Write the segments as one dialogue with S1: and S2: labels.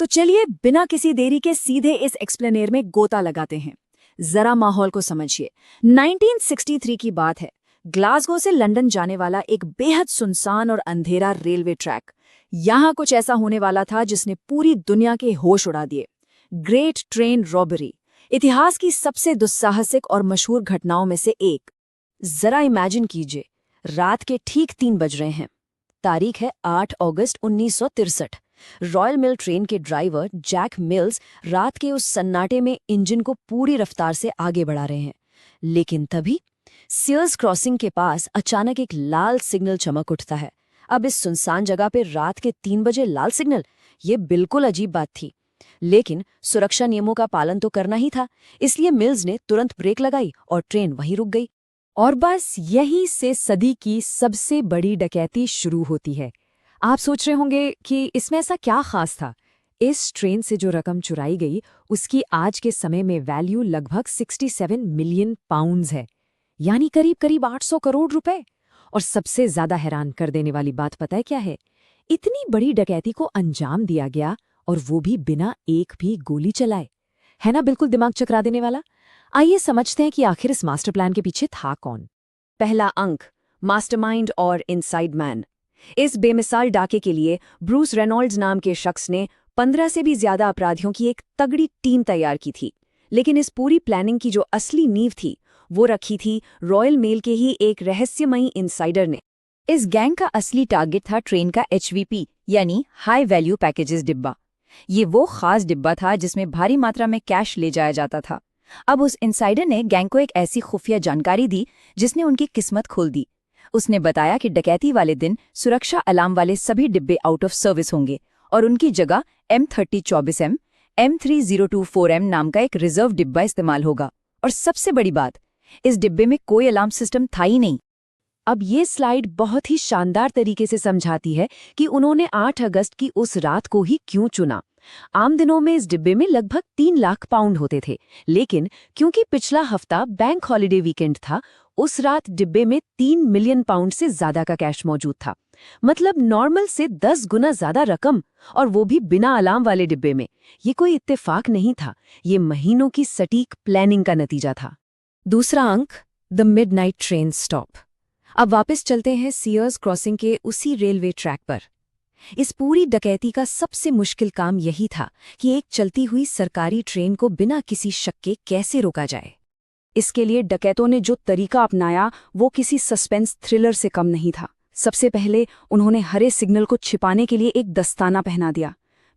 S1: तो चलिए बिना किसी देरी के सीधे इस एक्सप्लेनेर में गोता लगाते हैं। जरा माहौल को समझिए। 1963 की बात है। ग्लासगो से लंदन जाने वाला एक बेहद सुनसान और अंधेरा रेलवे ट्रैक। यहाँ कुछ ऐसा होने वाला था जिसने पूरी दुनिया के होश उड़ा दिए। ग्रेट ट्रेन रॉबरी, इतिहास की सबसे दुस्साहसिक और मशहूर घटनाओं में से एक। जरा इमेजिन कीजिए, रात के ठीक 3 बज रहे हैं। तारीख है 8 अगस्त 1963। रॉयल मिल ट्रेन के ड्राइवर जैक मिल्स रात के उस सन्नाटे में इंजन को पूरी रफ्तार से आगे बढ़ा रहे हैं। लेकिन तभी सीयर्स क्रॉसिंग के पास अचानक एक लाल सिग्नल चमक उठता है। अब इस सुनसान जगह पे रात के 3 बजे लाल सिग्नल, ये बिल्कुल अजीब बात थी। लेकिन सुरक्षा नियमों का पालन तो करना ही था, इसलिए मिल्स ने तुरंत ब्रेक लगाई और ट्रेन वहीं रुक गई। और बस यहीं से सदी की सबसे बड़ी डकैती शुरू होती है। आप सोच रहे होंगे कि इसमें ऐसा क्या खास था। इस ट्रेन से जो रकम चुराई गई उसकी आज के समय में वैल्यू लगभग 67 मिलियन पाउंड्स है, यानी करीब करीब 800 करोड़ रुपए। और सबसे ज्यादा हैरान कर देने वाली बात पता है क्या है? इतनी बड़ी डकैती को अंजाम दिया गया और वो भी बिना एक भी गोली चलाए। है ना बिल्कुल दिमाग चकरा देने वाला। आइए समझते हैं कि आखिर इस मास्टर प्लान के पीछे था कौन। पहला अंक, मास्टरमाइंड और इनसाइड मैन। इस बेमिसाल डाके के लिए ब्रूस रेनॉल्ड्स नाम के शख्स ने 15 से भी ज्यादा अपराधियों की एक तगड़ी टीम तैयार की थी। लेकिन इस पूरी प्लानिंग की जो असली नींव थी वो रखी थी रॉयल मेल के ही एक रहस्यमयी इनसाइडर ने। इस गैंग का असली टारगेट था ट्रेन का HVP यानी हाई वैल्यू पैकेजेस डिब्बा। ये वो खास डिब्बा था जिसमें भारी मात्रा में कैश ले जाया जाता था। अब उस इनसाइडर ने गैंग को एक ऐसी खुफिया जानकारी दी जिसने उनकी किस्मत खोल दी। उसने बताया कि डकैती वाले दिन सुरक्षा अलार्म वाले सभी डिब्बे आउट ऑफ सर्विस होंगे और उनकी जगह M3024M, M3024M नाम का एक रिजर्व डिब्बा इस्तेमाल होगा। और सबसे बड़ी बात, इस डिब्बे में कोई अलार्म सिस्टम था ही नहीं। अब ये स्लाइड बहुत ही शानदार तरीके से समझाती है कि उन्होंने 8 अगस्त की उस रात को ही क्यों चुना। आम दिनों में इस डिब्बे में लगभग 3 लाख पाउंड होते थे, लेकिन क्योंकि पिछला हफ्ता बैंक हॉलिडे वीकेंड था, उस रात डिब्बे में 3 मिलियन पाउंड से ज्यादा का कैश मौजूद था। मतलब नॉर्मल से 10 गुना ज्यादा रकम, और वो भी बिना अलार्म वाले डिब्बे में। ये कोई इत्तेफाक नहीं था, ये महीनों की सटीक प्लानिंग का नतीजा था। दूसरा अंक, द मिडनाइट ट्रेन स्टॉप। अब वापस चलते हैं सीयर्स क्रॉसिंग के उसी रेलवे ट्रैक पर। इस पूरी डकैती का सबसे मुश्किल काम यही था कि एक चलती हुई सरकारी ट्रेन को बिना किसी शक के कैसे रोका जाए। इसके लिए डकैतों ने जो तरीका अपनाया वो किसी सस्पेंस थ्रिलर से कम नहीं था। सबसे पहले उन्होंने हरे सिग्नल को छिपाने के लिए एक दस्ताना पहना दिया,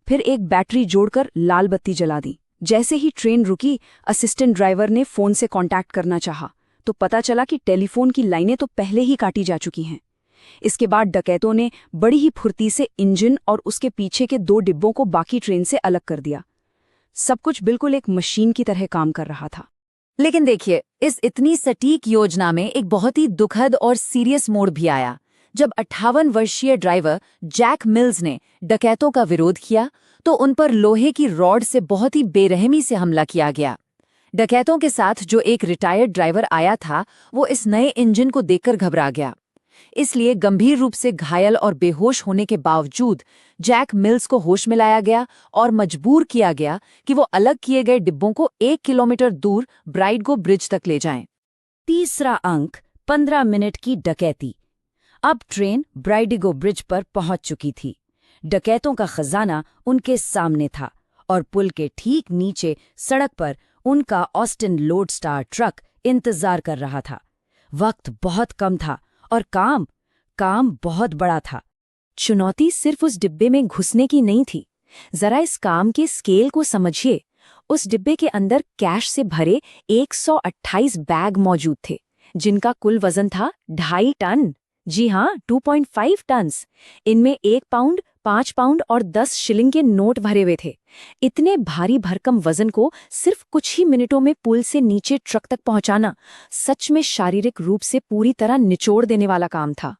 S1: फिर एक बैटरी जोड़कर लाल बत्ती जला दी। जैसे ही ट्रेन रुकी, असिस्टेंट ड्राइवर ने फोन से कांटेक्ट करना चाहा तो पता चला कि टेलीफोन की लाइनें तो पहले ही काटी जा चुकी हैं। इसके बाद डकैतों ने बड़ी ही फुर्ती से इंजन और उसके पीछे के 2 डिब्बों को बाकी ट्रेन से अलग कर दिया। सब कुछ बिल्कुल एक मशीन की तरह काम कर रहा था। लेकिन देखिए, इस इतनी सटीक योजना में एक बहुत ही दुखद और सीरियस मोड़ भी आया। जब 58 वर्षीय ड्राइवर जैक मिल्स ने डकैतों का विरोध किया तो उन पर लोहे की रॉड से बहुत ही बेरहमी से हमला किया गया। डकैतों के साथ जो एक रिटायर्ड ड्राइवर आया था वो इस नए इंजन को देखकर घबरा गया, इसलिए गंभीर रूप से घायल और बेहोश होने के बावजूद जैक मिल्स को होश में लाया गया और मजबूर किया गया कि वो अलग किए गए डिब्बों को 1 किलोमीटर दूर ब्राइडगो ब्रिज तक ले जाएं। तीसरा अंक, 15 मिनट की डकैती। अब ट्रेन ब्राइडगो ब्रिज पर पहुंच चुकी थी। डकैतों का खजाना उनके सामने था और पुल के ठीक नीचे सड़क पर उनका ऑस्टिन लोडस्टार ट्रक इंतजार कर रहा था। वक्त बहुत कम था और काम बहुत बड़ा था। चुनौती सिर्फ उस डिब्बे में घुसने की नहीं थी। जरा इस काम के स्केल को समझिए। उस डिब्बे के अंदर कैश से भरे 128 बैग मौजूद थे, जिनका कुल वजन था 2.5 टन। जी हाँ, 2.5 टन। इनमें 1 पाउंड, 5 पाउंड और 10 शिलिंग के नोट भरे हुए थे। इतने भारी भरकम वजन को सिर्फ कुछ ही मिनटों में पुल से नीचे ट्रक तक पहुंचाना सच में शारीरिक रूप से पूरी तरह निचोड़ देने वाला काम था।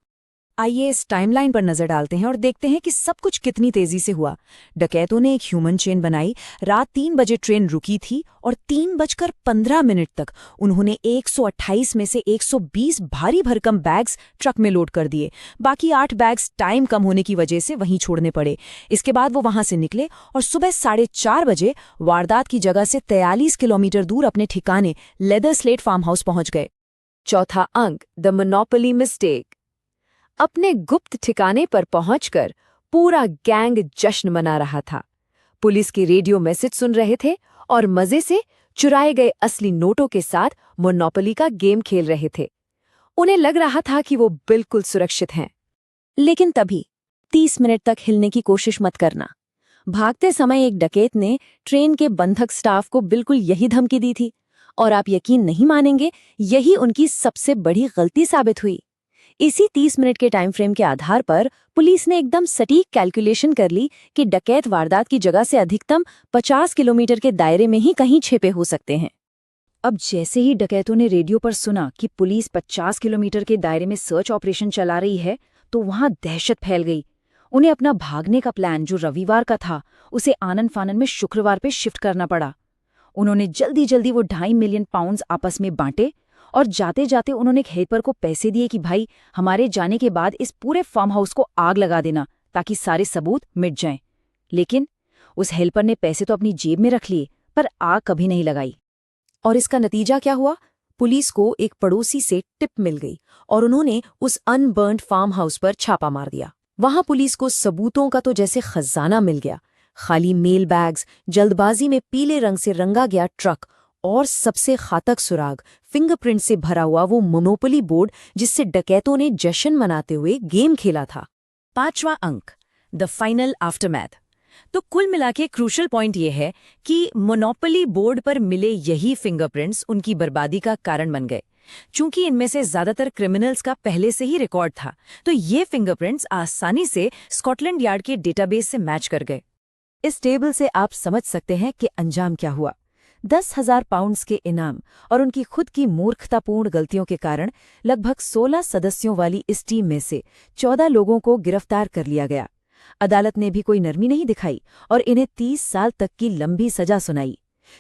S1: आइए इस टाइमलाइन पर नजर डालते हैं और देखते हैं कि सब कुछ कितनी तेजी से हुआ। डकैतों ने एक ह्यूमन चेन बनाई। रात 3 बजे ट्रेन रुकी थी और 3:15 तक उन्होंने 128 में से 120 भारी भरकम बैग्स ट्रक में लोड कर दिए। बाकी 8 बैग्स टाइम कम होने की वजह से वहीं छोड़ने पड़े। इसके बाद वो वहां से निकले और सुबह 4:30 बजे वारदात की जगह से 43 किलोमीटर दूर अपने ठिकाने लेदर स्लेट फार्म हाउस पहुंच गए। चौथा अंक, द मोनोपोली मिस्टेक। अपने गुप्त ठिकाने पर पहुंचकर पूरा गैंग जश्न मना रहा था। पुलिस के रेडियो मैसेज सुन रहे थे और मजे से चुराए गए असली नोटों के साथ मोनोपोली का गेम खेल रहे थे। उन्हें लग रहा था कि वो बिल्कुल सुरक्षित हैं। लेकिन तभी 30 मिनट तक हिलने की कोशिश मत करना। भागते समय एक डकैत ने ट्रेन के बंधक स्टाफ को बिल्कुल यही धमकी दी थी और आप यकीन नहीं मानेंगे, यही उनकी सबसे बड़ी गलती साबित हुई। इसी 30 मिनट के टाइम फ्रेम के आधार पर पुलिस ने एकदम सटीक कैलकुलेशन कर ली कि डकैत वारदात की जगह से अधिकतम 50 किलोमीटर के दायरे में ही कहीं छिपे हो सकते हैं। अब जैसे ही डकैतों ने रेडियो पर सुना कि पुलिस 50 किलोमीटर के दायरे में सर्च ऑपरेशन चला रही है, तो वहां दहशत फैल गई। उन्हें अपना भागने का प्लान, जो रविवार का था, उसे आनन फानन में शुक्रवार पे शिफ्ट करना पड़ा। उन्होंने जल्दी जल्दी वो 2.5 मिलियन पाउंड्स आपस में बांटे और जाते जाते उन्होंने एक हेल्पर को पैसे दिए कि भाई, हमारे जाने के बाद इस पूरे फार्म हाउस को आग लगा देना ताकि सारे सबूत मिट जाएं। लेकिन उस हेल्पर ने पैसे तो अपनी जेब में रख लिए, पर आग कभी नहीं लगाई। और इसका नतीजा क्या हुआ? पुलिस को एक पड़ोसी से टिप मिल गई और उन्होंने उस अनबर्न्ड फार्म हाउस पर छापा मार दिया। वहां पुलिस को सबूतों का तो जैसे खजाना मिल गया। खाली मेल बैग्स, जल्दबाजी में पीले रंग से रंगा गया ट्रक और सबसे घातक सुराग, फिंगरप्रिंट से भरा हुआ वो मोनोपोली बोर्ड जिससे डकैतों ने जश्न मनाते हुए गेम खेला था। 5वां अंक, द फाइनल आफ्टरमैथ। तो कुल मिलाके क्रूशल पॉइंट ये है कि मोनोपोली बोर्ड पर मिले यही फिंगरप्रिंट्स उनकी बर्बादी का कारण बन गए। चूंकि इनमें से ज्यादातर क्रिमिनल्स का पहले से ही रिकॉर्ड था, तो ये फिंगरप्रिंट्स आसानी से स्कॉटलैंड यार्ड के डेटाबेस से मैच कर गए। इस टेबल से आप समझ सकते हैं कि अंजाम क्या हुआ। 10,000 पाउंड्स के इनाम और उनकी खुद की मूर्खतापूर्ण गलतियों के कारण लगभग 16 सदस्यों वाली इस टीम में से 14 लोगों को गिरफ्तार कर लिया गया। अदालत ने भी कोई नरमी नहीं दिखाई और इन्हें 30 साल तक की लंबी सजा सुनाई।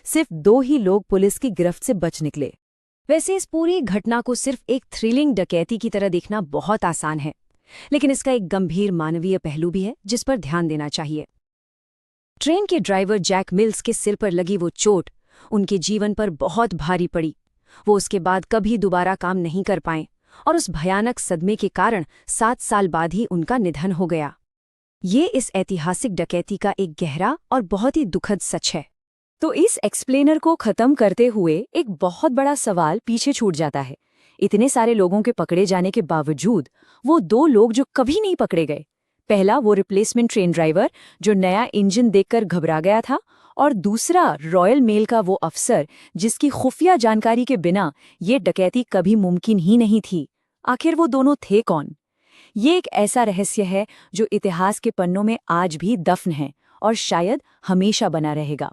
S1: सिर्फ 2 ही लोग पुलिस की गिरफ्त से बच निकले। वैसे इस पूरी घटना को सिर्फ एक थ्रिलिंग डकैती की तरह देखना बहुत आसान है, लेकिन इसका एक गंभीर मानवीय पहलू भी है जिस पर ध्यान देना चाहिए। ट्रेन के ड्राइवर जैक मिल्स के सिर पर लगी वो चोट उनके जीवन पर बहुत भारी पड़ी। वो उसके बाद कभी दोबारा काम नहीं कर पाए और उस भयानक सदमे के कारण 7 साल बाद ही उनका निधन हो गया। ये इस ऐतिहासिक डकैती का एक गहरा और बहुत ही दुखद सच है। तो इस एक्सप्लेनर को खत्म करते हुए एक बहुत बड़ा सवाल पीछे छूट जाता है। इतने सारे लोगों के पकड़े जाने के बावजूद वो 2 लोग जो कभी नहीं पकड़े गए, पहला वो रिप्लेसमेंट ट्रेन ड्राइवर जो नया इंजन देखकर घबरा गया था, और दूसरा रॉयल मेल का वो अफसर जिसकी खुफिया जानकारी के बिना ये डकैती कभी मुमकिन ही नहीं थी। आखिर वो दोनों थे कौन? ये एक ऐसा रहस्य है जो इतिहास के पन्नों में आज भी दफन है और शायद हमेशा बना रहेगा।